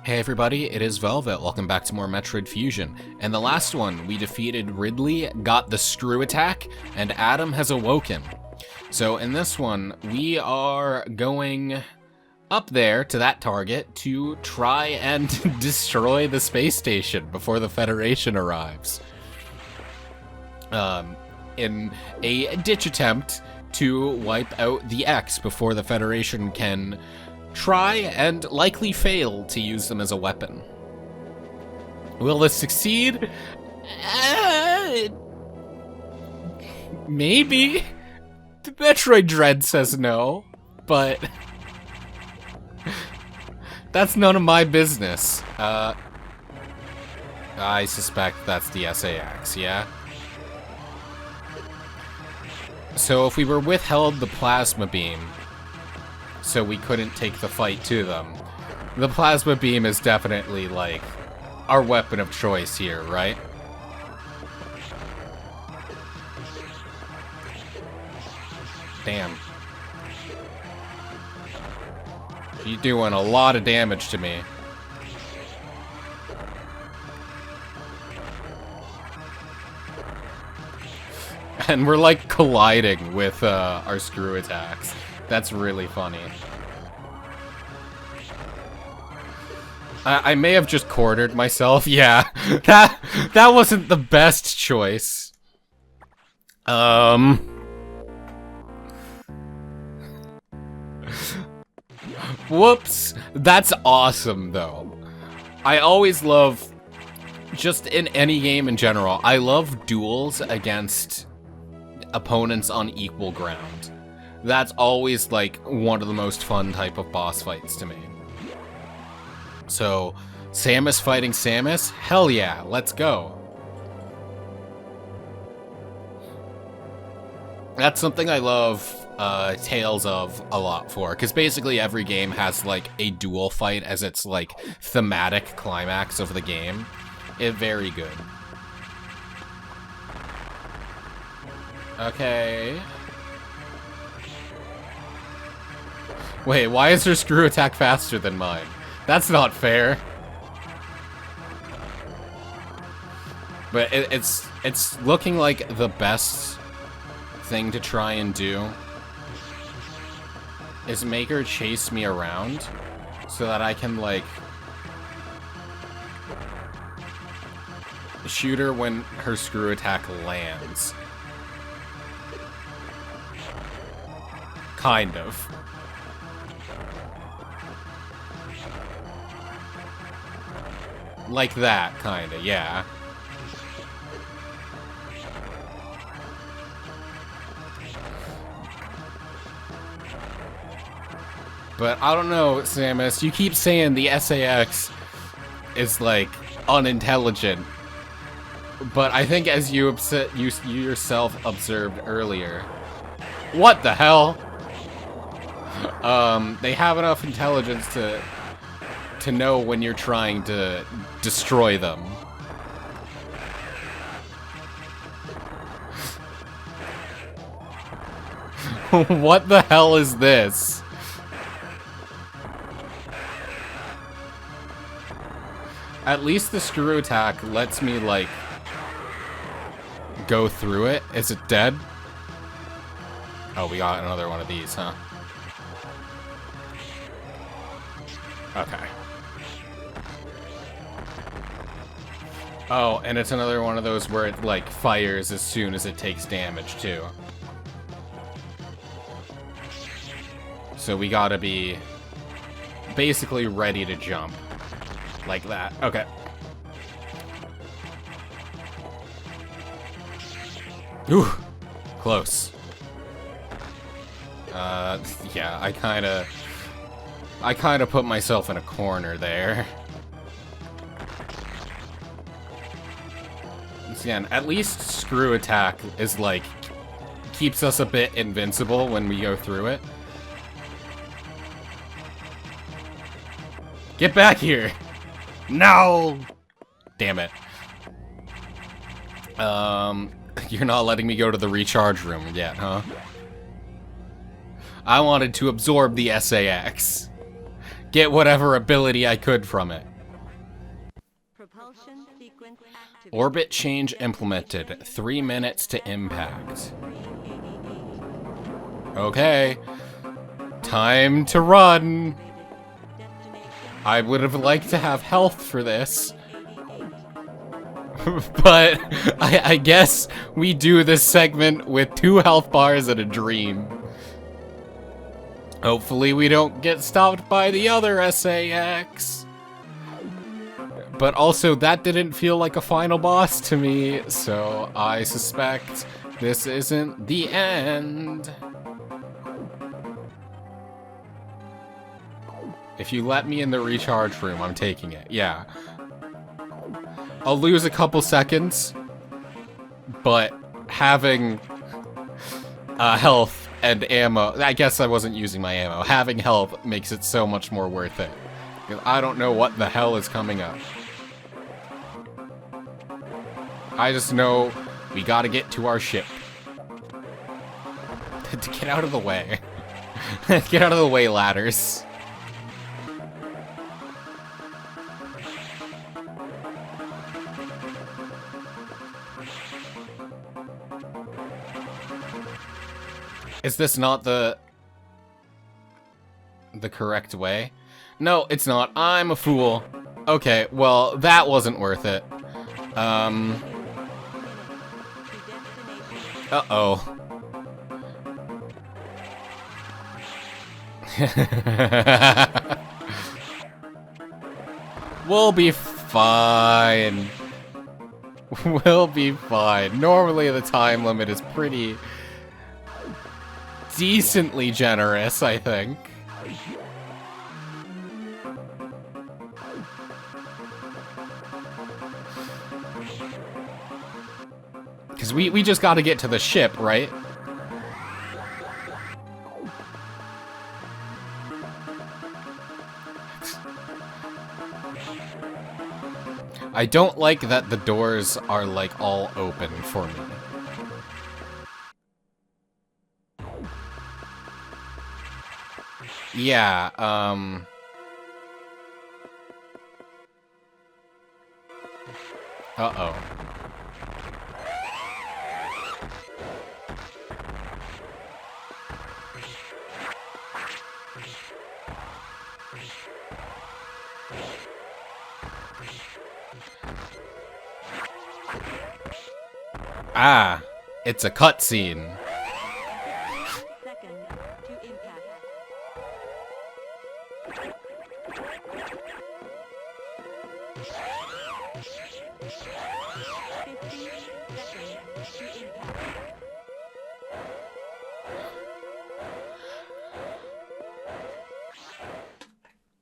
Hey everybody, it is Velvet. Welcome back to more Metroid Fusion. And the last one, we defeated Ridley, got the screw attack, and Adam has awoken. So in this one, we are going up there to that target to try and destroy the space station before the Federation arrives. In a ditch attempt to wipe out the X before the Federation can try and likely fail to use them as a weapon. Will this succeed? Maybe. The Metroid Dread says no, but that's none of my business. I suspect that's the SAX, yeah? So if we were withheld the plasma beam, so we couldn't take the fight to them, the plasma beam is definitely, like, our weapon of choice here, right? Damn. You're doing a lot of damage to me. And we're, like, colliding with our screw attacks. That's really funny. I may have just cornered myself. Yeah, that wasn't the best choice. Whoops. That's awesome, though. I always love, just in any game in general, I love duels against opponents on equal ground. That's always, like, one of the most fun type of boss fights to me. So, Samus fighting Samus? Hell yeah, let's go. That's something I love Tales of a lot for, because basically every game has, like, a duel fight as its, like, thematic climax of the game. Very good. Okay. Wait, why is her screw attack faster than mine? That's not fair. But it's looking like the best thing to try and do is make her chase me around so that I can, like, shoot her when her screw attack lands. Kind of. Like that, kinda, yeah. But I don't know, Samus, you keep saying the SAX is, like, unintelligent. But I think as you yourself observed earlier... What the hell? They have enough intelligence to know when you're trying to destroy them. What the hell is this? At least the screw attack lets me, like, go through it. Is it dead? Oh, we got another one of these, huh? Okay. Oh, and it's another one of those where it, like, fires as soon as it takes damage, too. So we gotta be basically ready to jump. Like that. Okay. Ooh! Close. Yeah, I kinda put myself in a corner there. Again, at least screw attack is, like, keeps us a bit invincible when we go through it. Get back here! No! Damn it. You're not letting me go to the recharge room yet, huh? I wanted to absorb the SAX. Get whatever ability I could from it. Orbit change implemented. 3 minutes to impact. Okay. Time to run. I would have liked to have health for this. But I guess we do this segment with 2 health bars and a dream. Hopefully we don't get stopped by the other SAX. But also, that didn't feel like a final boss to me, so I suspect this isn't the end. If you let me in the recharge room, I'm taking it. Yeah. I'll lose a couple seconds, but having health and ammo, I guess I wasn't using my ammo. Having health makes it so much more worth it. Because I don't know what the hell is coming up. I just know we gotta get to our ship. To get out of the way. Get out of the way, ladders. Is this not the correct way? No, it's not. I'm a fool. Okay, well, that wasn't worth it. Uh-oh. We'll be fine. We'll be fine. Normally the time limit is pretty decently generous, I think. Because we just gotta get to the ship, right? I don't like that the doors are, like, all open for me. Yeah, uh-oh. Ah, it's a cutscene.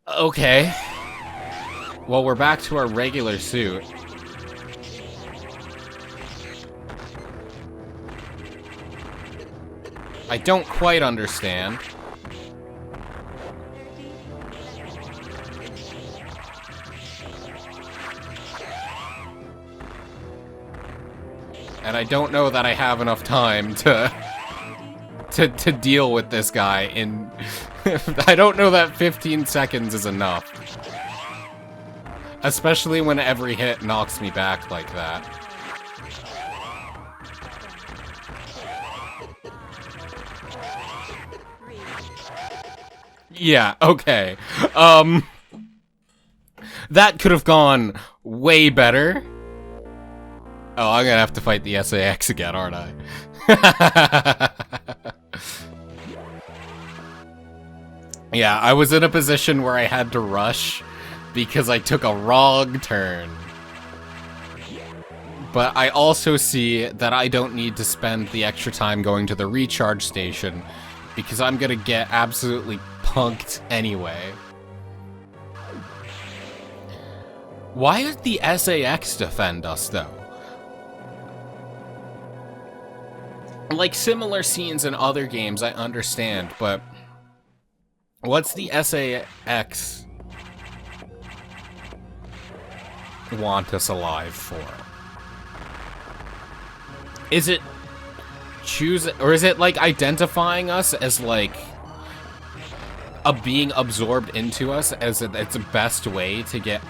Okay. Well, we're back to our regular suit. I don't quite understand. And I don't know that I have enough time to deal with this guy in... I don't know that 15 seconds is enough. Especially when every hit knocks me back like that. Yeah, okay. That could have gone way better. Oh, I'm gonna have to fight the SAX again, aren't I? Yeah, I was in a position where I had to rush because I took a wrong turn. But I also see that I don't need to spend the extra time going to the recharge station because I'm gonna get absolutely punked anyway. Why did the SAX defend us, though? Like, similar scenes in other games, I understand, but... what's the SAX want us alive for? Is it or is it, like, identifying us as, like, being absorbed into us as it's the best way to get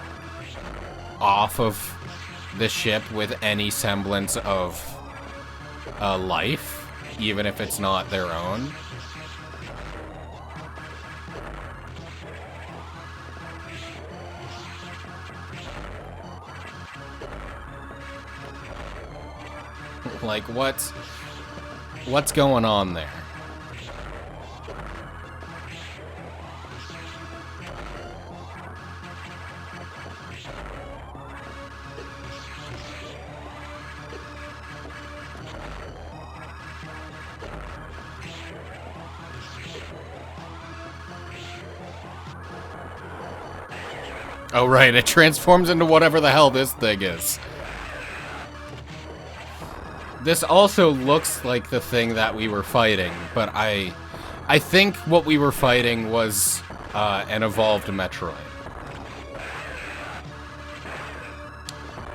off of the ship with any semblance of life, even if it's not their own. Like, what's going on there? Oh, right, it transforms into whatever the hell this thing is. This also looks like the thing that we were fighting, but I think what we were fighting was an evolved Metroid.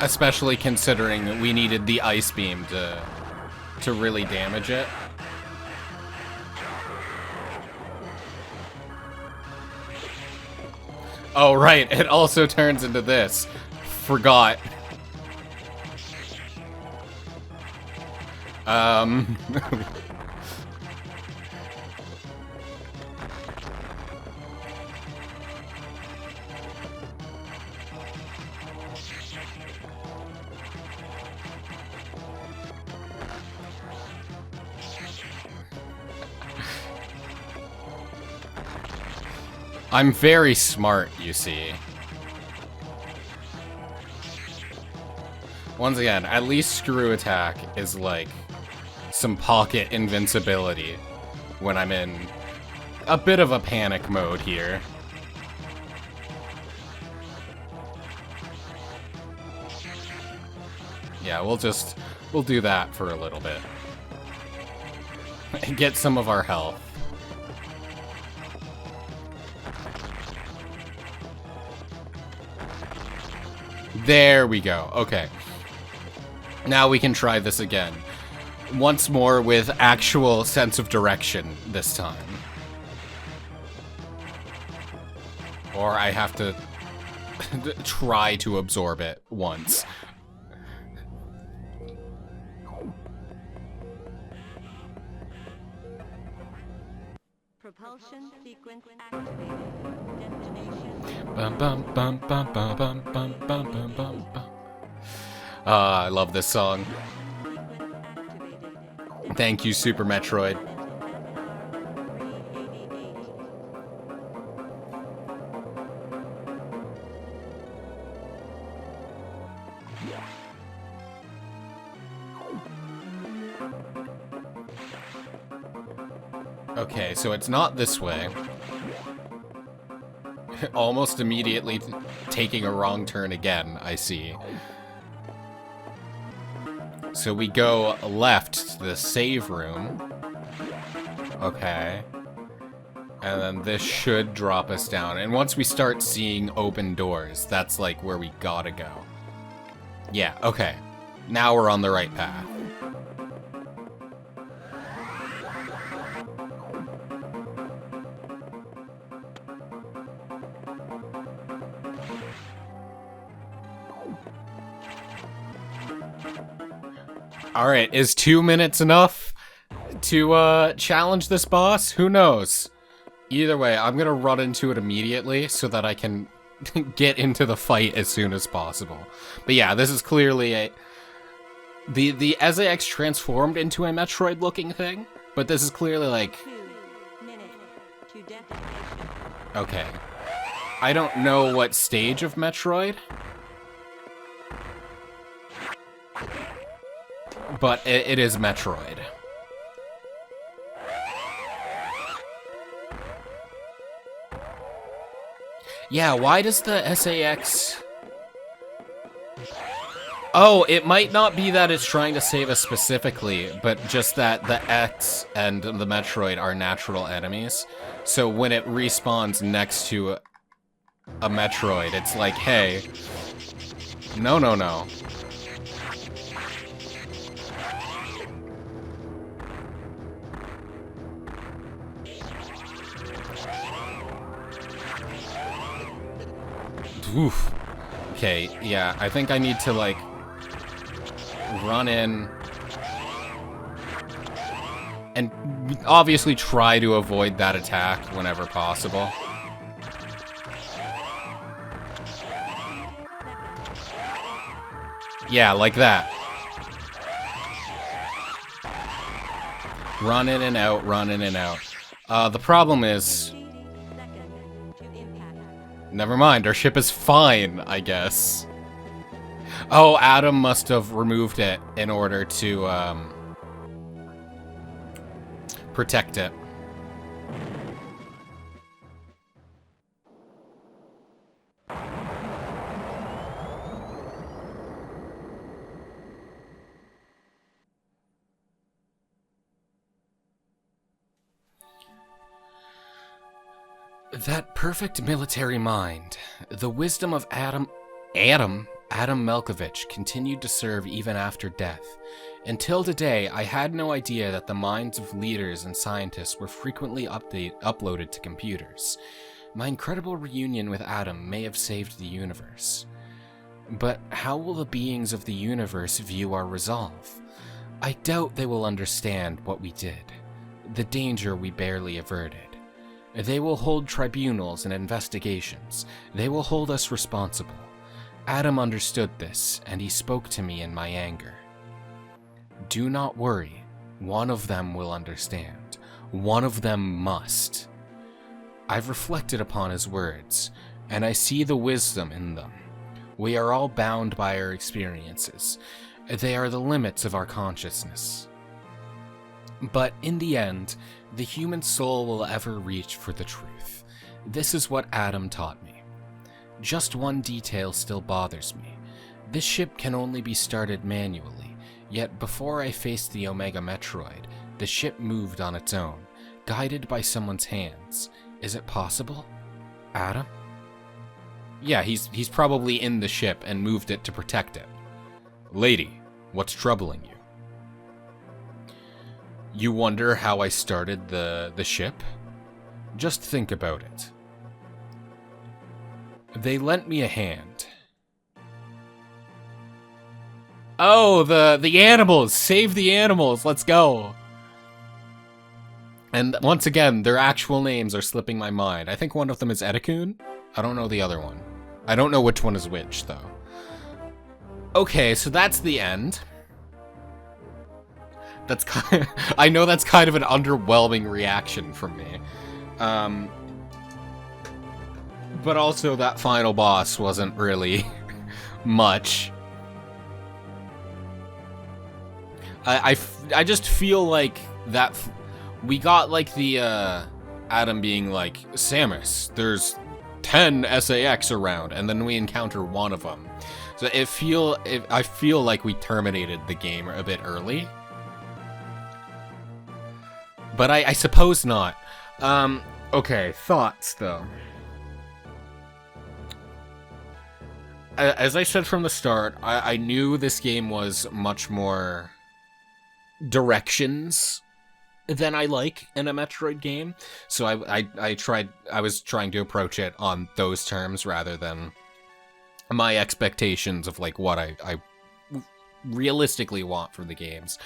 Especially considering we needed the ice beam to really damage it. Oh, right, it also turns into this. Forgot. I'm very smart, you see. Once again, at least Screw Attack is like some pocket invincibility when I'm in a bit of a panic mode here. Yeah, we'll do that for a little bit. And get some of our health. There we go. Okay. Now we can try this again. Once more with actual sense of direction this time. Or I have to try to absorb it once. Propulsion sequence activated. Destination. Bum bum bum bum bum bum bum bum bum bum bum. I love this song. Thank you, Super Metroid. Okay, so it's not this way. Almost immediately taking a wrong turn again, I see. So we go left to the save room. Okay. And then this should drop us down. And once we start seeing open doors, that's like where we gotta go. Yeah, okay. Now we're on the right path. Alright, is 2 minutes enough to challenge this boss? Who knows? Either way, I'm gonna run into it immediately so that I can get into the fight as soon as possible. But yeah, this is clearly a... The SAX transformed into a Metroid-looking thing, but this is clearly like... 2 minutes to destination. Okay. I don't know what stage of Metroid, but it is Metroid. Yeah, why does the SAX... Oh, it might not be that it's trying to save us specifically, but just that the X and the Metroid are natural enemies. So when it respawns next to a Metroid, it's like, hey, no, no, no. Oof. Okay, yeah, I think I need to, like, run in and obviously try to avoid that attack whenever possible. Yeah, like that. Run in and out, run in and out. The problem is... Never mind, our ship is fine, I guess. Oh, Adam must have removed it in order to, protect it. That perfect military mind, the wisdom of Adam Malkovich continued to serve even after death. Until today, I had no idea that the minds of leaders and scientists were frequently uploaded to computers. My incredible reunion with Adam may have saved the universe. But how will the beings of the universe view our resolve? I doubt they will understand what we did, the danger we barely averted. They will hold tribunals and investigations. They will hold us responsible. Adam understood this, and he spoke to me in my anger. Do not worry. One of them will understand. One of them must. I've reflected upon his words, and I see the wisdom in them. We are all bound by our experiences. They are the limits of our consciousness. But in the end, the human soul will ever reach for the truth. This is what Adam taught me. Just one detail still bothers me. This ship can only be started manually, yet before I faced the Omega Metroid, the ship moved on its own, guided by someone's hands. Is it possible? Adam? Yeah, he's probably in the ship and moved it to protect it. Lady, what's troubling you? You wonder how I started the ship? Just think about it. They lent me a hand. Oh, the animals! Save the animals! Let's go! And once again, their actual names are slipping my mind. I think one of them is Edikun. I don't know the other one. I don't know which one is which, though. Okay, so that's the end. That's kind of, I know that's kind of an underwhelming reaction from me. But also that final boss wasn't really much. I just feel like that we got like the Adam being like, Samus, there's 10 SAX around, and then we encounter one of them. So I feel like we terminated the game a bit early. But I suppose not. Okay, thoughts, though. As I said from the start, I knew this game was much more directions than I like in a Metroid game. So I was trying to approach it on those terms rather than my expectations of, like, what I realistically want from the games.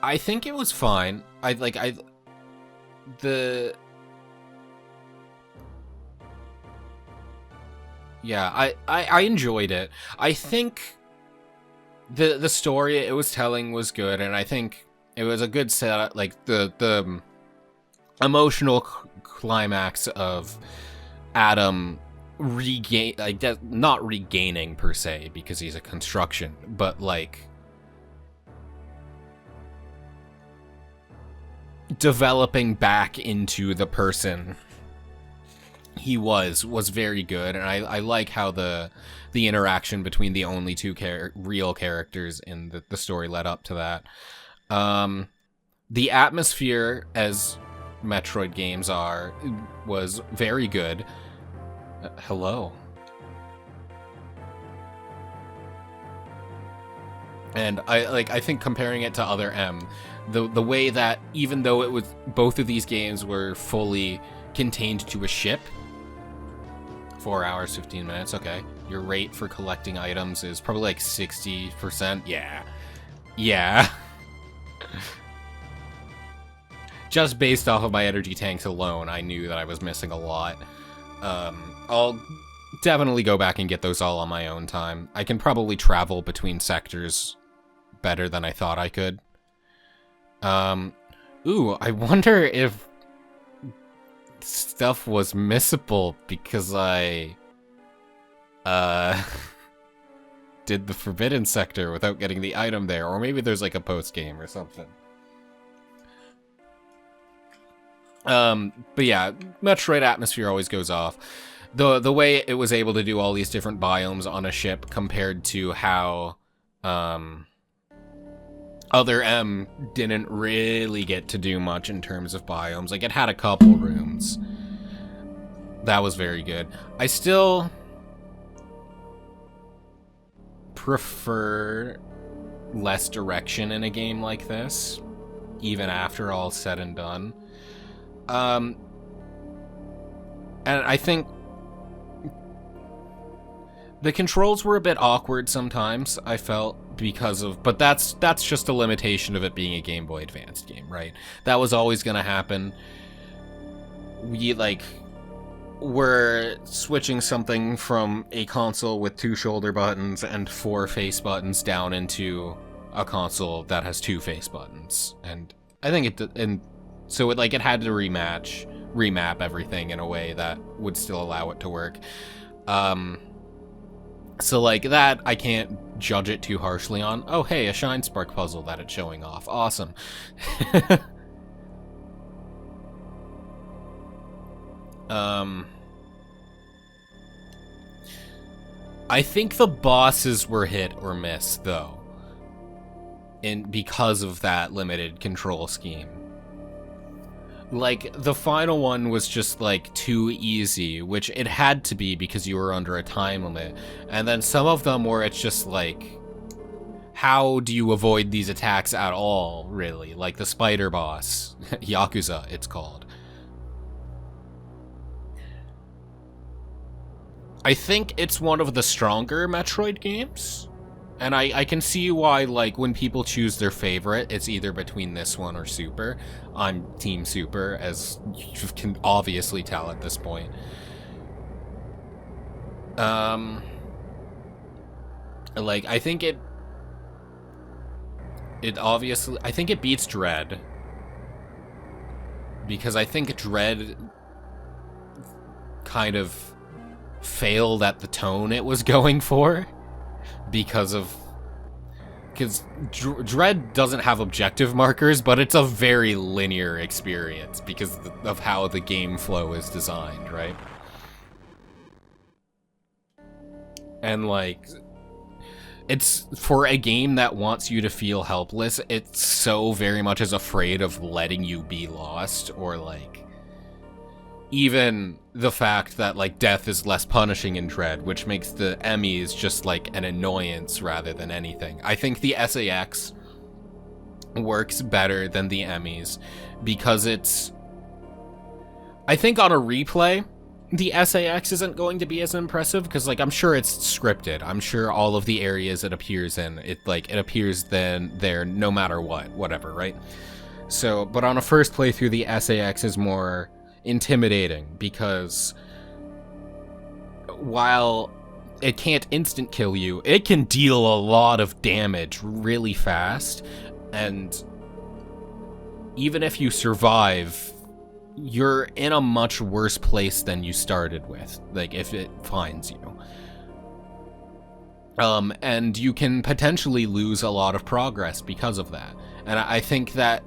I think it was fine. I enjoyed it. I think the story it was telling was good, and I think it was a good setup. Like the emotional climax of Adam not regaining per se because he's a construction, but like developing back into the person he was very good, and I like how the interaction between the only two real characters in the story led up to that. The atmosphere, as Metroid games was very good. Hello. And I think comparing it to other M, the way that even though it was both of these games were fully contained to a ship. 4 hours, 15 minutes, okay. Your rate for collecting items is probably like 60%. Yeah. Yeah. Just based off of my energy tanks alone, I knew that I was missing a lot. I'll definitely go back and get those all on my own time. I can probably travel between sectors better than I thought I could. Ooh, I wonder if stuff was missable because I, did the Forbidden Sector without getting the item there, or maybe there's like a post-game or something. But yeah, Metroid atmosphere always goes off. The way it was able to do all these different biomes on a ship compared to how, Other M didn't really get to do much in terms of biomes. Like, it had a couple rooms. That was very good. I still prefer less direction in a game like this, even after all said and done. And I think the controls were a bit awkward sometimes, I felt, because of, but that's just a limitation of it being a Game Boy Advance game, right? That was always gonna happen. We're switching something from a console with 2 shoulder buttons and 4 face buttons down into a console that has 2 face buttons, and I think so it had to remap everything in a way that would still allow it to work. So like that, I can't judge it too harshly on. Oh hey, a Shine Spark puzzle that it's showing off. Awesome. I think the bosses were hit or miss though, because of that limited control scheme. Like, the final one was just, like, too easy, which it had to be because you were under a time limit. And then some of them where it's just, like, how do you avoid these attacks at all, really? Like the spider boss, Yakuza, it's called. I think it's one of the stronger Metroid games. And I can see why, like, when people choose their favorite, it's either between this one or Super. I'm Team Super, as you can obviously tell at this point. Like, I think it obviously, I think it beats Dread. Because I think Dread kind of failed at the tone it was going for. Because Dread doesn't have objective markers, but it's a very linear experience because of how the game flow is designed, right? And like, it's for a game that wants you to feel helpless, it's so very much is afraid of letting you be lost, or like, even the fact that, like, death is less punishing in Dread, which makes the Emmys just, like, an annoyance rather than anything. I think the SAX works better than the Emmys because it's... I think on a replay, the SAX isn't going to be as impressive because, like, I'm sure it's scripted. I'm sure all of the areas it appears in, it appears then there no matter what, whatever, right? So, but on a first playthrough, the SAX is more intimidating because while it can't instant kill you, it can deal a lot of damage really fast, and even if you survive, you're in a much worse place than you started with, like, if it finds you. And you can potentially lose a lot of progress because of that, and I think that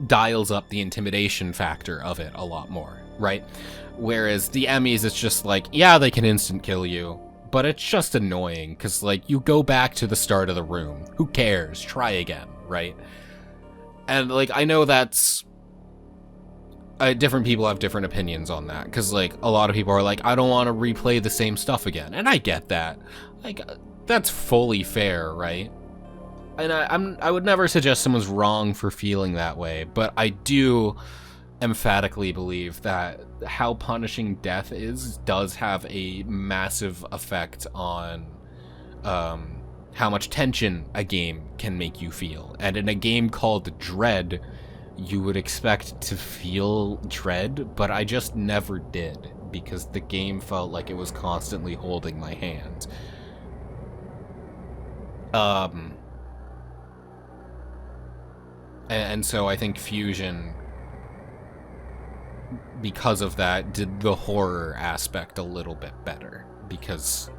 dials up the intimidation factor of it a lot more, right? Whereas the Emmys, it's just like, yeah, they can instant kill you, but it's just annoying, because, like, you go back to the start of the room. Who cares? Try again, right? And, like, I know that's... different people have different opinions on that, because, like, a lot of people are like, I don't want to replay the same stuff again, and I get that. Like, that's fully fair, right? And I would never suggest someone's wrong for feeling that way, but I do emphatically believe that how punishing death does have a massive effect on how much tension a game can make you feel. And in a game called Dread, you would expect to feel dread, but I just never did, because the game felt like it was constantly holding my hand. And so I think Fusion, because of that, did the horror aspect a little bit better, because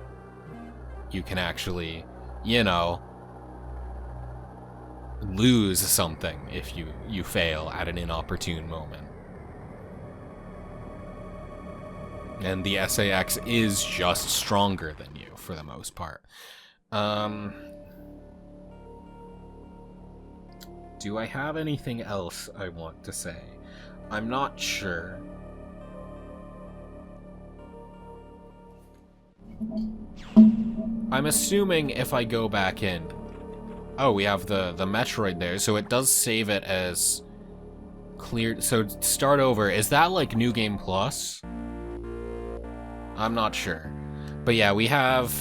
you can actually, you know, lose something if you fail at an inopportune moment. And the SAX is just stronger than you for the most part. Do I have anything else I want to say? I'm not sure. I'm assuming if I go back in... Oh, we have the Metroid there, so it does save it as cleared. So start over. Is that like New Game Plus? I'm not sure. But yeah, we have...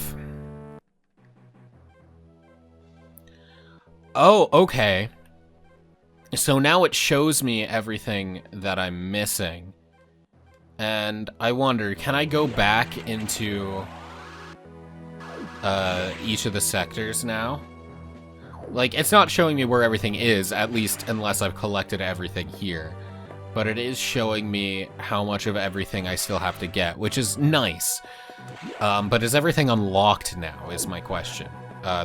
Oh, okay. So now it shows me everything that I'm missing. And I wonder, can I go back into each of the sectors now? Like, it's not showing me where everything is, at least unless I've collected everything here. But it is showing me how much of everything I still have to get, which is nice. But is everything unlocked now, is my question.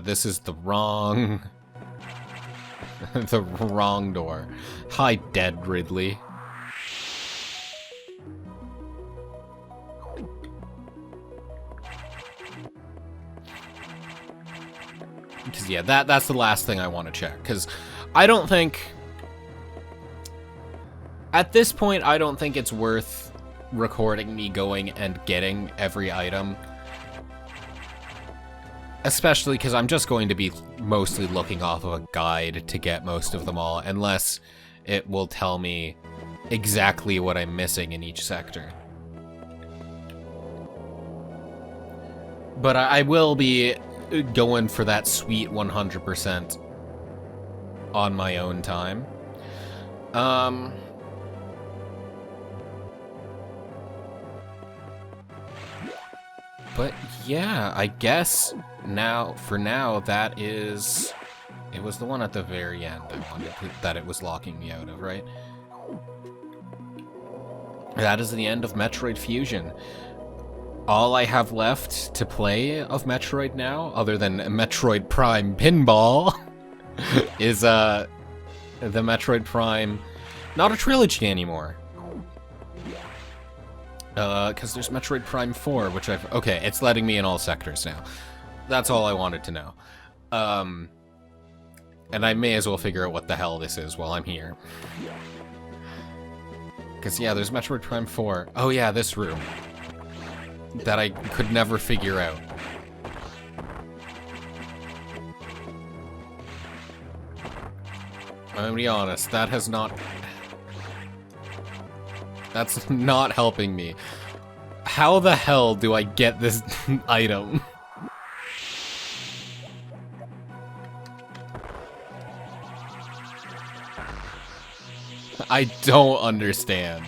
This is the wrong... the wrong door. Hi, dead Ridley. Because, yeah, that's the last thing I want to check. Because I don't think... At this point, I don't think it's worth recording me going and getting every item. Especially because I'm just going to be mostly looking off of a guide to get most of them all, unless it will tell me exactly what I'm missing in each sector. But I will be going for that sweet 100% on my own time. But yeah, I guess now, for now, that is... It was the one at the very end I wanted that it was locking me out of, right? That is the end of Metroid Fusion. All I have left to play of Metroid now, other than Metroid Prime Pinball, is the Metroid Prime... Not a trilogy anymore. Because there's Metroid Prime 4, which I've... Okay, it's letting me in all sectors now. That's all I wanted to know. And I may as well figure out what the hell this is while I'm here. Because, yeah, there's Metroid Prime 4. Oh, yeah, this room. That I could never figure out. I'm gonna be honest, that has not... That's not helping me. How the hell do I get this item? I don't understand.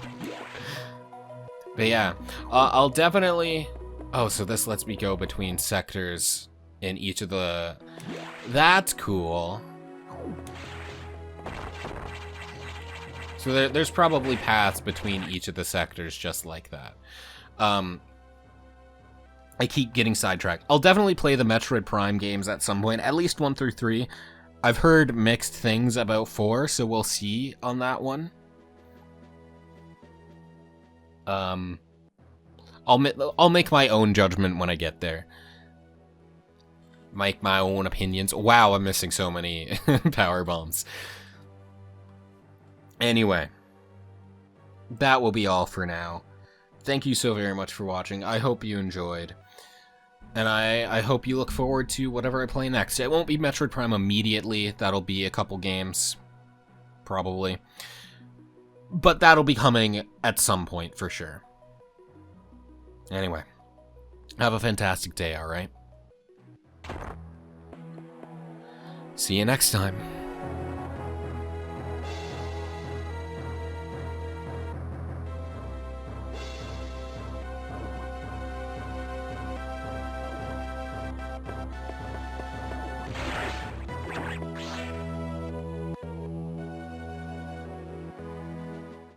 But yeah, I'll definitely... Oh, so this lets me go between sectors in each of the... That's cool. So there's probably paths between each of the sectors just like that. I keep getting sidetracked. I'll definitely play the Metroid Prime games at some point, at least 1 through 3. I've heard mixed things about 4, so we'll see on that one. I'll make my own judgment when I get there. Make my own opinions. Wow, I'm missing so many power bombs. Anyway, that will be all for now. Thank you so very much for watching. I hope you enjoyed. And I hope you look forward to whatever I play next. It won't be Metroid Prime immediately. That'll be a couple games. Probably. But that'll be coming at some point for sure. Anyway, have a fantastic day, alright? See you next time.